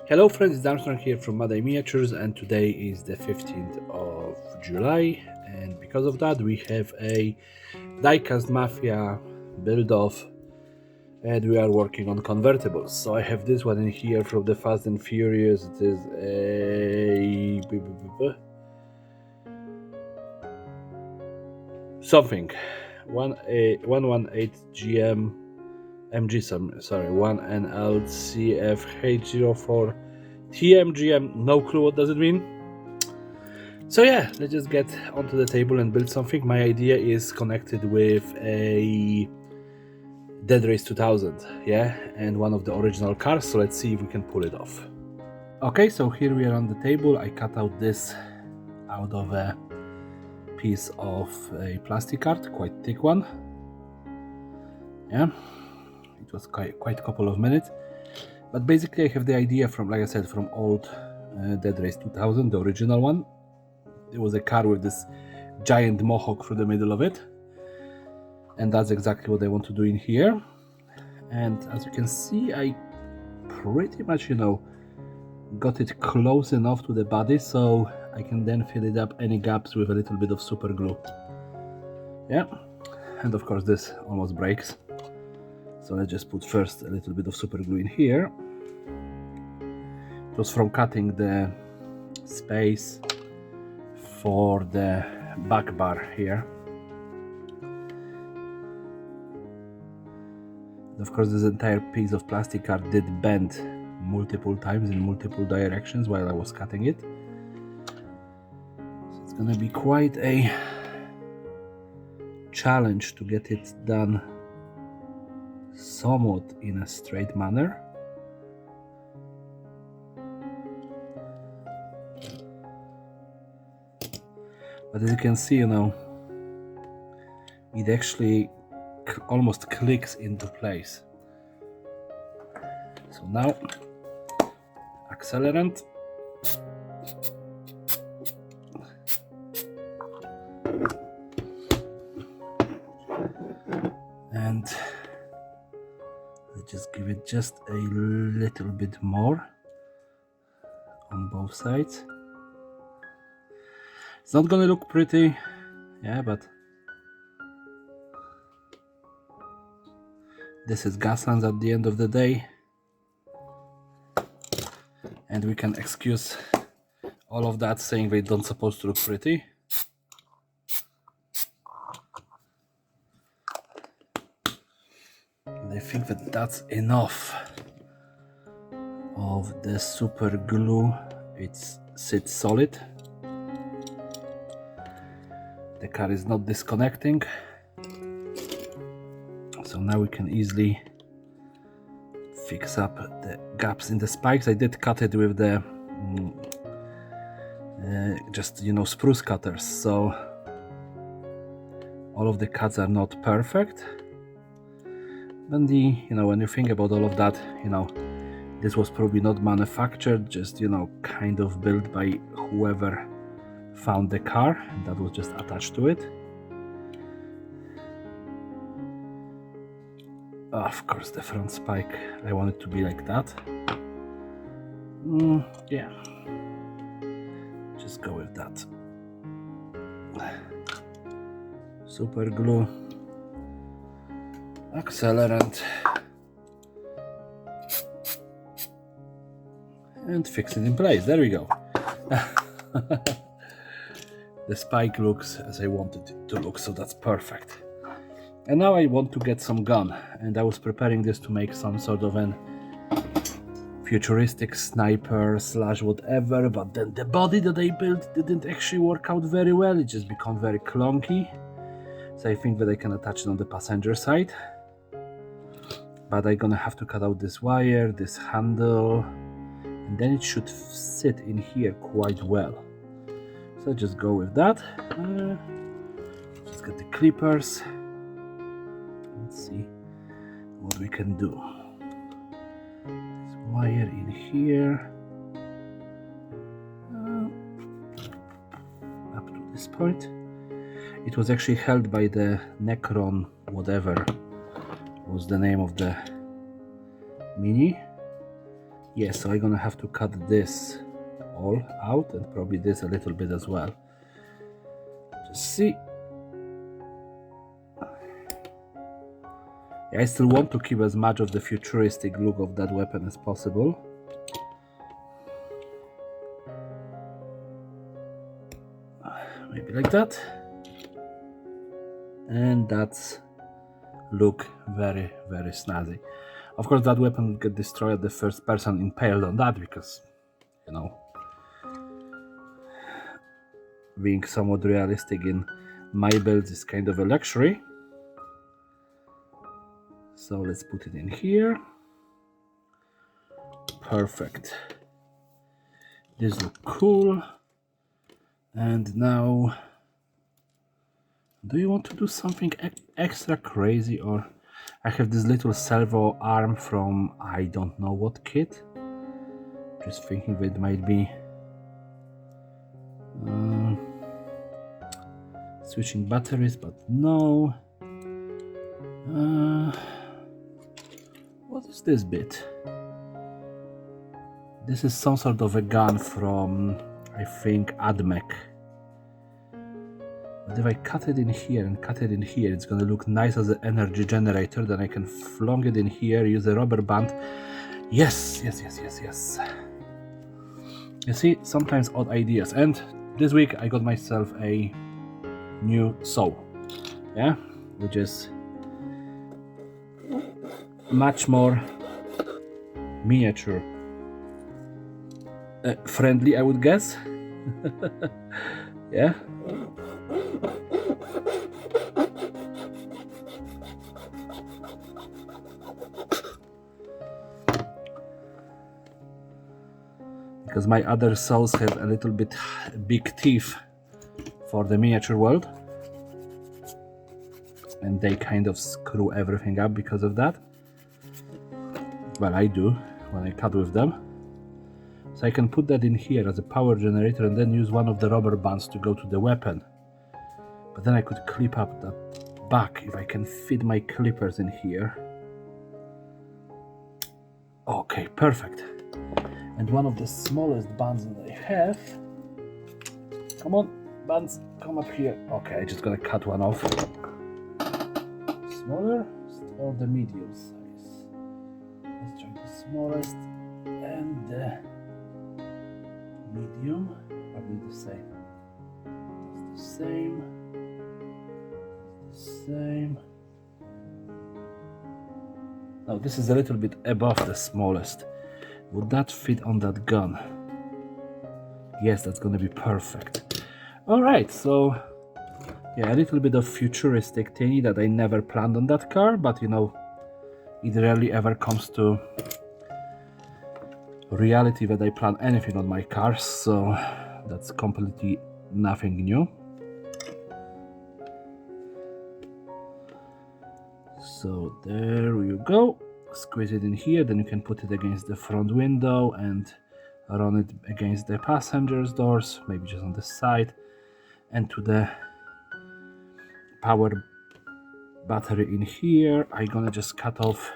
Hello friends, it's Armstrong here from Mother Miniatures, and today is the 15th of July, and because of that we have a Diecast Mafia build off, and we are working on convertibles. So I have this one in here from the Fast and Furious. It is a something 118 GM MG, sorry, 1NLCFH04 TMGM, no clue what does it mean. So yeah, let's just get onto the table and build something. My idea is connected with a Dead Race 2000, yeah, and one of the original cars, so let's see if we can pull it off. Okay, so here we are on the table. I cut out this out of a piece of a plastic card, quite thick one. Yeah, it was quite a couple of minutes. But basically I have the idea from, like I said, from old Dead Race 2000, the original one. There was a car with this giant mohawk through the middle of it. And that's exactly what I want to do in here. And as you can see, I pretty much, got it close enough to the body so I can then fill it up any gaps with a little bit of super glue. Yeah, and of course this almost breaks. So let's just put first a little bit of super glue in here. It was from cutting the space for the back bar here. And of course this entire piece of plastic card did bend multiple times in multiple directions while I was cutting it. So it's gonna be quite a challenge to get it done somewhat in a straight manner. But as you can see, it actually almost clicks into place. So now, accelerant. And let's just give it just a little bit more on both sides. It's not gonna look pretty, yeah, but this is Gaslands at the end of the day, and we can excuse all of that saying they don't supposed to look pretty. And I think that that's enough of the super glue. It sits solid. The car is not disconnecting. So now we can easily fix up the gaps in the spikes. I did cut it with the just spruce cutters, so all of the cuts are not perfect. But when you think about all of that, this was probably not manufactured, just kind of built by whoever found the car, and that was just attached to it. Of course, the front spike, I want it to be like that. Yeah, just go with that. Super glue, accelerant, and fix it in place. There we go. The spike looks as I wanted it to look, so that's perfect. And now I want to get some gun, and I was preparing this to make some sort of an futuristic sniper / whatever, but then the body that I built didn't actually work out very well. It just became very clunky. So I think that I can attach it on the passenger side, but I'm gonna have to cut out this wire, this handle, and then it should sit in here quite well. So just go with that. Just get the clippers. Let's see what we can do. This wire in here, up to this point. It was actually held by the Necron, whatever was the name of the Mini. Yeah, so I'm gonna have to cut this all out and probably this a little bit as well. Just see. I still want to keep as much of the futuristic look of that weapon as possible. Maybe like that. And that's look very, very snazzy. Of course, that weapon would get destroyed the first person impaled on that because, you know, being somewhat realistic in my builds is kind of a luxury. So let's put it in here. Perfect. This looks cool. And now, do you want to do something extra crazy, or I have this little servo arm from I don't know what kit. Just thinking that it might be switching batteries, but no. What is this bit? This is some sort of a gun from, I think, AdMech. But if I cut it in here and cut it in here, it's gonna look nice as an energy generator. Then I can flung it in here, use a rubber band. Yes, yes, yes, yes, yes. You see, sometimes odd ideas. And this week I got myself a new saw, yeah, which is much more miniature friendly, I would guess. Yeah. Because my other saws have a little bit big teeth for the miniature world, and they kind of screw everything up because of that. Well, I do when I cut with them. So I can put that in here as a power generator and then use one of the rubber bands to go to the weapon. But then I could clip up that back if I can fit my clippers in here. Okay, perfect. And one of the smallest bands that I have. Come on, bands, come up here. Okay, I'm just gonna cut one off. Smaller or the medium size? Let's try the smallest and the medium. Probably the same. That's the same. That's the same. Now this is a little bit above the smallest. Would that fit on that gun? Yes, that's gonna be perfect. Alright, so yeah, a little bit of futuristic thingy that I never planned on that car, but you know, it rarely ever comes to reality that I plan anything on my cars, so that's completely nothing new. So there you go. Squeeze it in here, then you can put it against the front window and run it against the passenger's doors, maybe just on the side, and to the power battery in here. I'm gonna just cut off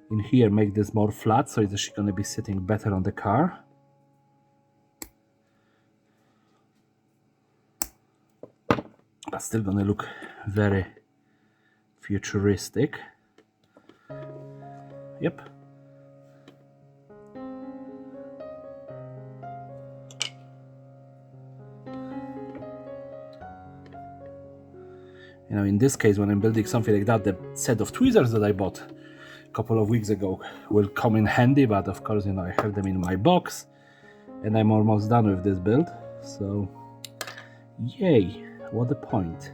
in here, make this more flat, so it's actually gonna be sitting better on the car. But still gonna look very futuristic. Yep. You know, in this case, when I'm building something like that, the set of tweezers that I bought a couple of weeks ago will come in handy, but of course, you know, I have them in my box and I'm almost done with this build. So, yay, what a point.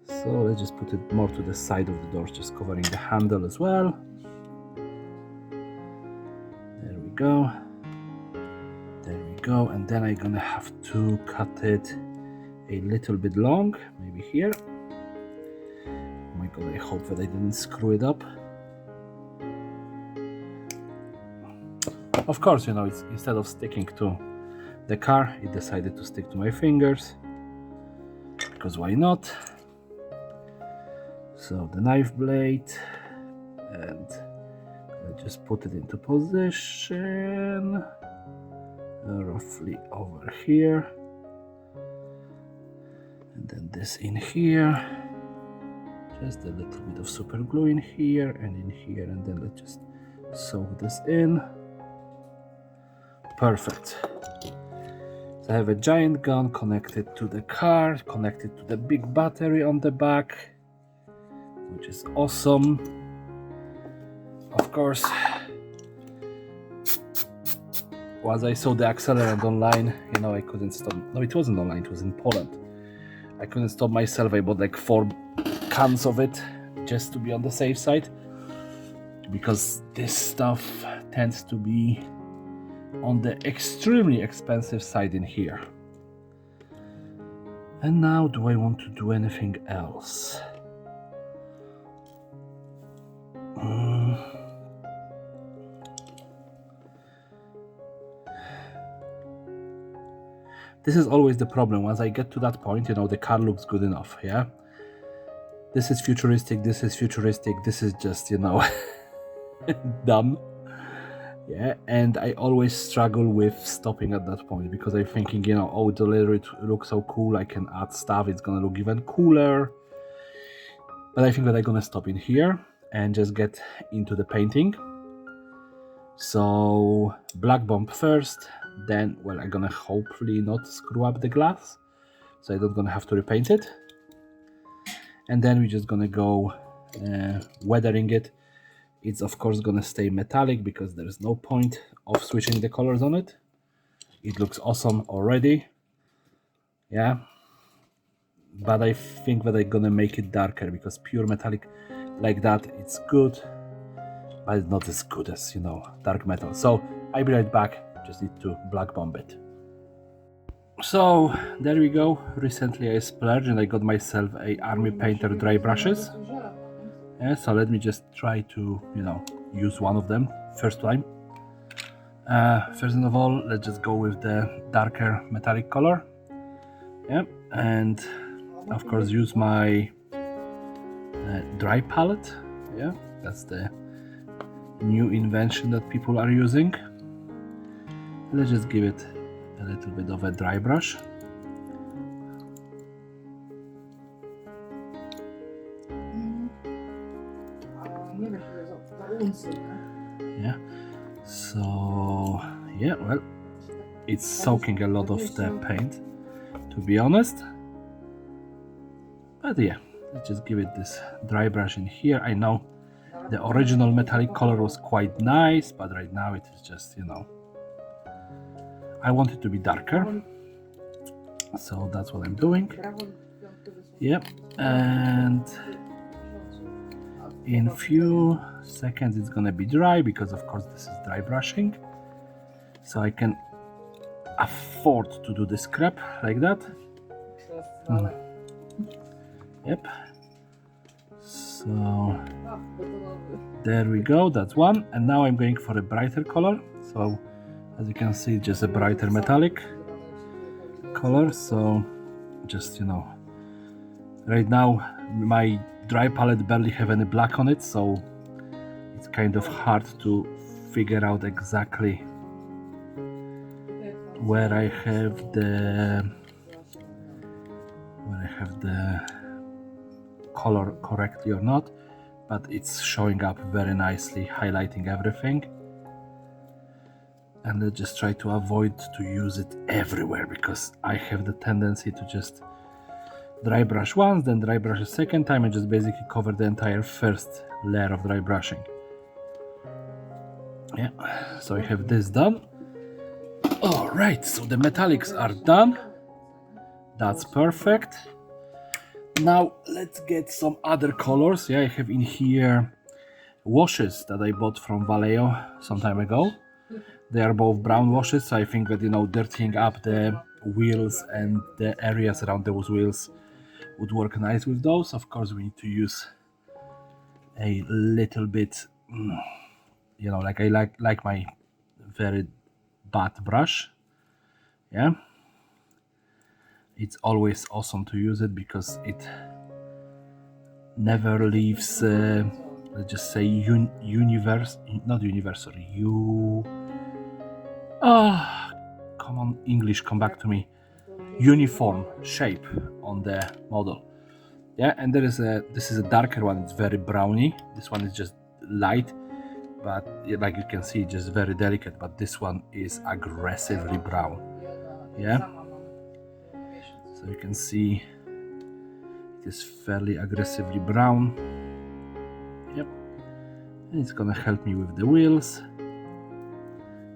So let's just put it more to the side of the doors, just covering the handle as well. There we go. There we go. And then I'm gonna have to cut it a little bit long, maybe here. Oh my god, I hope that I didn't screw it up. Of course, you know, it's, instead of sticking to the car, it decided to stick to my fingers, because why not? So the knife blade, and I just put it into position roughly over here, and then this in here, just a little bit of super glue in here and in here, and then let's just sew this in. Perfect. So I have a giant gun connected to the car, connected to the big battery on the back, which is awesome. Of course, once I saw the accelerant online, you know, I couldn't stop. No, it wasn't online, it was in Poland. I couldn't stop myself. I bought like 4 cans of it just to be on the safe side, because this stuff tends to be on the extremely expensive side in here. And now, do I want to do anything else? This is always the problem. Once I get to that point, you know, the car looks good enough, yeah? This is futuristic, this is futuristic, this is just, you know, dumb. Yeah, and I always struggle with stopping at that point, because I'm thinking, you know, oh, the later it looks so cool, I can add stuff, it's gonna look even cooler. But I think that I'm gonna stop in here and just get into the painting. So black bomb first, then, well, I'm gonna hopefully not screw up the glass, so I don't gonna have to repaint it. And then we're just gonna go weathering it. It's of course gonna stay metallic because there's no point of switching the colors on it. It looks awesome already, yeah. But I think that I'm gonna make it darker, because pure metallic like that, it's good, but it's not as good as, you know, dark metal. So I'll be right back, just need to black bomb it. So there we go. Recently I splurged and I got myself a Army Painter dry brushes. Yeah, so let me just try to, you know, use one of them first time. First of all, let's just go with the darker metallic color. Yeah, and of course use my dry palette. Yeah, that's the new invention that people are using. Let's just give it a little bit of a dry brush. Yeah, so yeah, well, it's soaking a lot of the paint, to be honest. But yeah, let's just give it this dry brush in here. I know the original metallic color was quite nice, but right now it is just, you know, I want it to be darker, so that's what I'm doing. Yep, and in few seconds it's gonna be dry, because of course this is dry brushing, so I can afford to do this crap like that. Yep, so there we go, that's one. And now I'm going for a brighter color. So as you can see, just a brighter metallic color. So just, you know, right now my dry palette barely have any black on it, so it's kind of hard to figure out exactly where I have the color correctly or not, but it's showing up very nicely, highlighting everything. And let's just try to avoid to use it everywhere, because I have the tendency to just dry brush once, then dry brush a second time, and just basically cover the entire first layer of dry brushing. Yeah, so I have this done. All right, so the metallics are done. That's perfect. Now let's get some other colors. Yeah, I have in here washes that I bought from Vallejo some time ago. They are both brown washes, so I think that, you know, dirtying up the wheels and the areas around those wheels would work nice with those. Of course, we need to use a little bit, you know, like I like my very bad brush. Yeah, it's always awesome to use it because it never leaves, let's just say, not universal, come on, English, come back to me, uniform shape on the model. Yeah, and this is a darker one, it's very browny. This one is just light, but like you can see, just very delicate, but this one is aggressively brown. Yeah, so you can see it is fairly aggressively brown. Yep, and it's gonna help me with the wheels,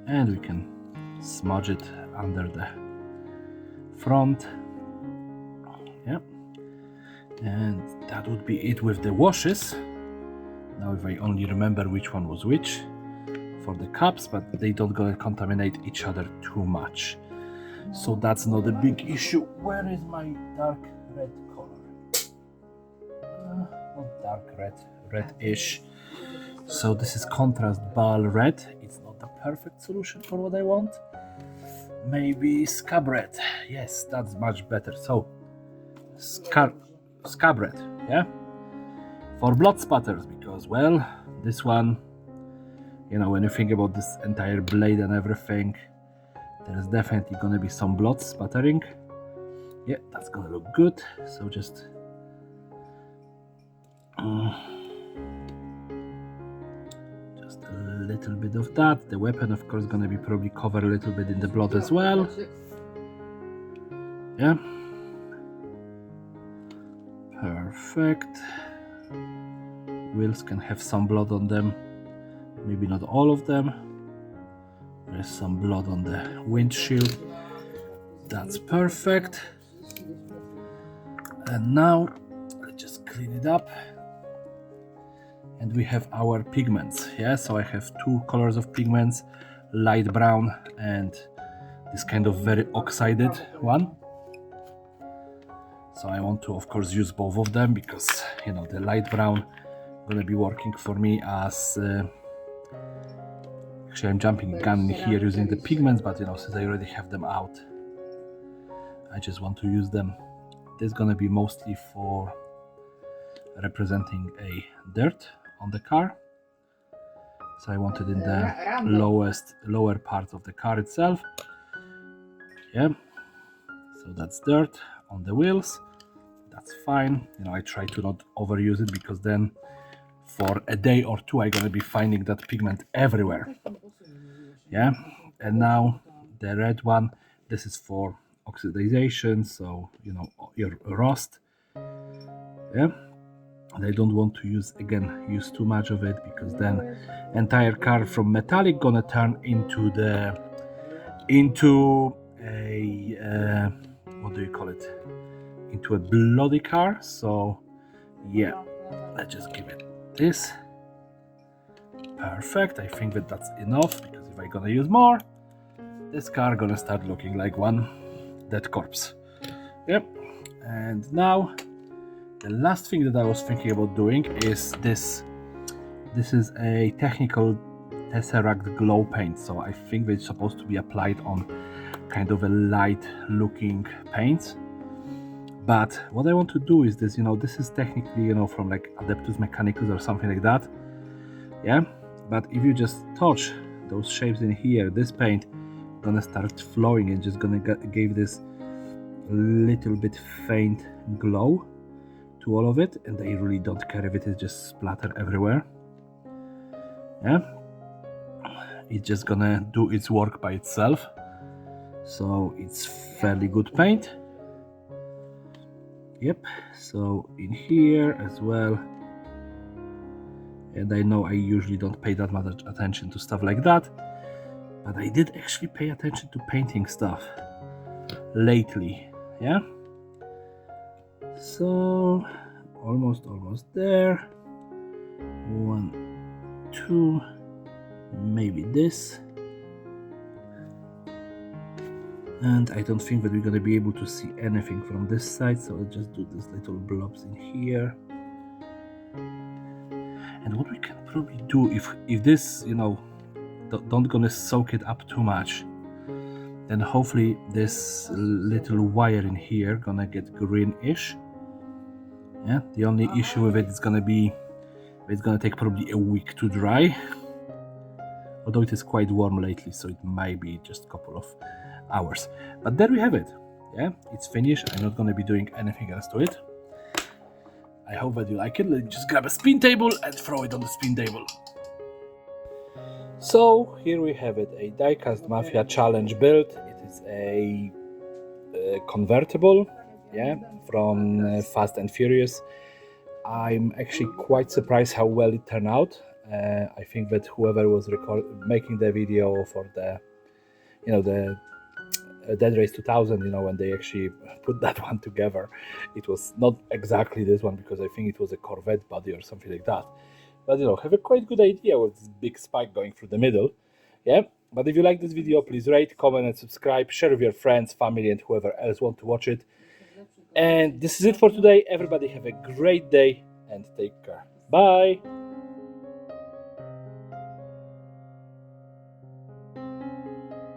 and we can smudge it under the front. Yep, and that would be it with the washes. Now if I only remember which one was which for the cups, but they don't gonna contaminate each other too much, so that's not a big issue. Where is my dark red color? Not dark red, red-ish. So this is contrast ball red. It's not the perfect solution for what I want. Maybe scab red. Yes, that's much better. So scab red, yeah, for blood spatters, because, well, this one, you know, when you think about this entire blade and everything, there's definitely gonna be some blood spattering. Yeah, that's gonna look good. So just a little bit of that. The weapon, of course, gonna be probably covered a little bit in the blood as well. Yeah, perfect. Wheels can have some blood on them, maybe not all of them. There's some blood on the windshield. That's perfect. And now let's just clean it up. And we have our pigments. Yeah, so I have two colors of pigments, light brown and this kind of very oxided one. So I want to, of course, use both of them because, you know, the light brown gonna be working for me as actually I'm jumping the gun here using the pigments, but, you know, since I already have them out, I just want to use them. This is gonna be mostly for representing a dirt on the car, so I want it in the lower part of the car itself. Yeah, so that's dirt on the wheels. That's fine. You know, I try to not overuse it because then for a day or two I'm gonna be finding that pigment everywhere. Yeah, and now the red one, this is for oxidization, so, you know, your rust. Yeah, and I don't want to use too much of it, because then entire car from metallic gonna turn into a what do you call it, into a bloody car. So yeah, let's just give it this. Perfect. I think that's enough, because if I'm gonna use more, this car gonna start looking like one dead corpse. Yep. And now the last thing that I was thinking about doing is this. This is a technical Tesseract glow paint, so I think that it's supposed to be applied on kind of a light looking paint. But what I want to do is this, you know, this is technically, you know, from like Adeptus Mechanicus or something like that. Yeah, but if you just touch those shapes in here, this paint gonna start flowing and just gonna give this little bit faint glow to all of it, and they really don't care if it is just splatter everywhere. Yeah, it's just gonna do its work by itself, so it's fairly good paint. Yep, so in here as well, and I know I usually don't pay that much attention to stuff like that, but I did actually pay attention to painting stuff lately. Yeah, so almost there. 1, 2, maybe this. And I don't think that we're gonna be able to see anything from this side, so I'll just do these little blobs in here. And what we can probably do, if this, you know, don't gonna soak it up too much, then hopefully this little wire in here gonna get greenish. Yeah, the only issue with it is gonna be it's gonna take probably a week to dry. Although it is quite warm lately, so it might be just a couple of hours. But there we have it. Yeah, it's finished. I'm not gonna be doing anything else to it. I hope that you like it. Let me just grab a spin table and throw it on the spin table. So here we have it, a Diecast Mafia Challenge build. It is a convertible, yeah, from Fast and Furious. I'm actually quite surprised how well it turned out. I think that whoever was making the video for the, the Dead Race 2000, when they actually put that one together, it was not exactly this one because I think it was a Corvette body or something like that. But have a quite good idea with this big spike going through the middle. Yeah. But if you like this video, please rate, comment, and subscribe. Share with your friends, family, and whoever else want to watch it. And this is it for today. Everybody have a great day and take care. Bye.